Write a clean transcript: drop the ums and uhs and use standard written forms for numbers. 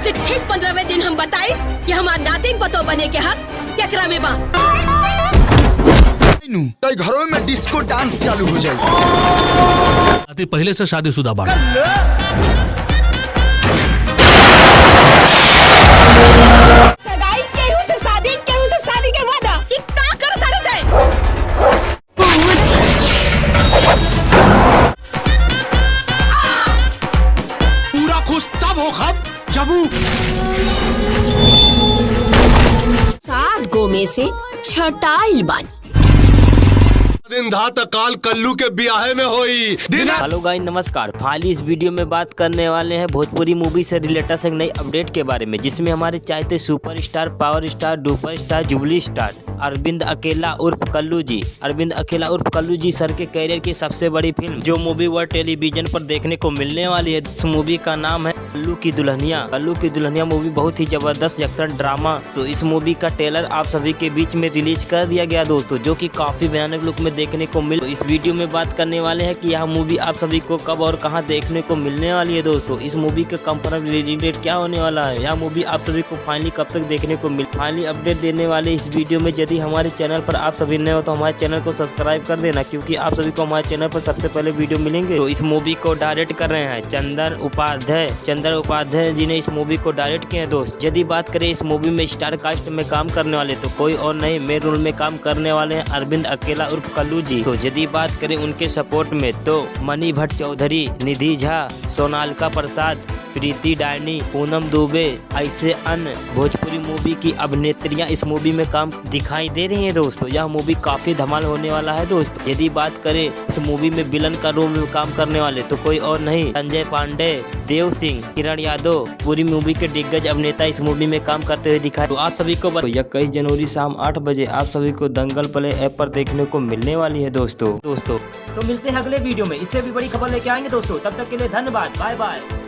से ठीक 15वें दिन हम बताई कि हमार नातिन पतो बने के हक केकरा में बा। कई घरों में डिस्को डांस चालू हो जाए। पहले से शादीशुदा बा। सगाई केहू से शादी के वादा कि का करता रहता है। पूरा खुश तब हो खब जबू 7 गो में से छटाई बानी। दिन धा काल कल्लू के ब्याहे में होई। हेलो गाइस, नमस्कार। फाइनली इस वीडियो में बात करने वाले हैं भोजपुरी मूवी से रिलेटेड एक नई अपडेट के बारे में, जिसमें हमारे चाहते superstar, power star, duper star, jubilee star Arvind Akela उर्फ कल्लू जी, अरविंद अकेला उर्फ कल्लू जी सर के कैरियर की सबसे बड़ी फिल्म जो मूवी वर्ल्ड टेलीविजन पर देखने को मिलने वाली है। इस मूवी का नाम है कल्लू की दुल्हनिया। कल्लू की दुल्हनिया मूवी बहुत ही जबरदस्त एक्शन ड्रामा। तो इस मूवी का ट्रेलर आप सभी के बीच में रिलीज कर दिया गया दोस्तों, जो कि काफी भयानक लुक में देखने को मिल। तो इस वीडियो में बात करने वाले हैं कि यह मूवी आप सभी को कब और कहां देखने को मिलने वाली है दोस्तों। इस मूवी का कंफर्म रिलीज डेट क्या होने वाला है, यह मूवी आप सभी को फाइनली कब तक देखने को मिल। फाइनली अपडेट देने वाले इस वीडियो में यदि हमारे चैनल पर आप सभी नए हो तो हमारे चैनल को सब्सक्राइब कर देना, क्योंकि आप सभी को हमारे चैनल पर सबसे पहले वीडियो मिलेंगे। तो इस मूवी को डायरेक्ट कर रहे हैं चंदर उपाध्याय जी ने इस मूवी को डायरेक्ट किया है दोस्त। यदि बात करें इस मूवी में स्टार कास्ट में काम करने वाले तो कोई और नहीं, मेन रोल में काम करने वाले हैं अरविंद अकेला उर्फ कल्लू जी। तो यदि बात करें उनके सपोर्ट में तो मणि भट्ट चौधरी, निधि झा, सोनालिका प्रसाद, प्रीति डायनी, पूनम दुबे, ऐसे अन्य भोजपुरी मूवी की अभिनेत्रियां इस मूवी में काम दिखाई दे रही हैं दोस्तों। यह मूवी काफी धमाल होने वाला है दोस्तों। यदि बात करें इस मूवी में विलन का रोल में काम करने वाले तो कोई और नहीं, संजय पांडे, देव सिंह, किरण यादव, पूरी मूवी के दिग्गज अभिनेता इस मूवी में काम करते हुए दिखाए। तो आप सभी को 21 जनवरी शाम 8 बजे आप सभी को दंगल प्ले ऐप पर देखने को मिलने वाली है दोस्तों। तो मिलते हैं अगले वीडियो में, इससे भी बड़ी खबर लेके आएंगे दोस्तों। तब तक के लिए धन्यवाद, बाय बाय।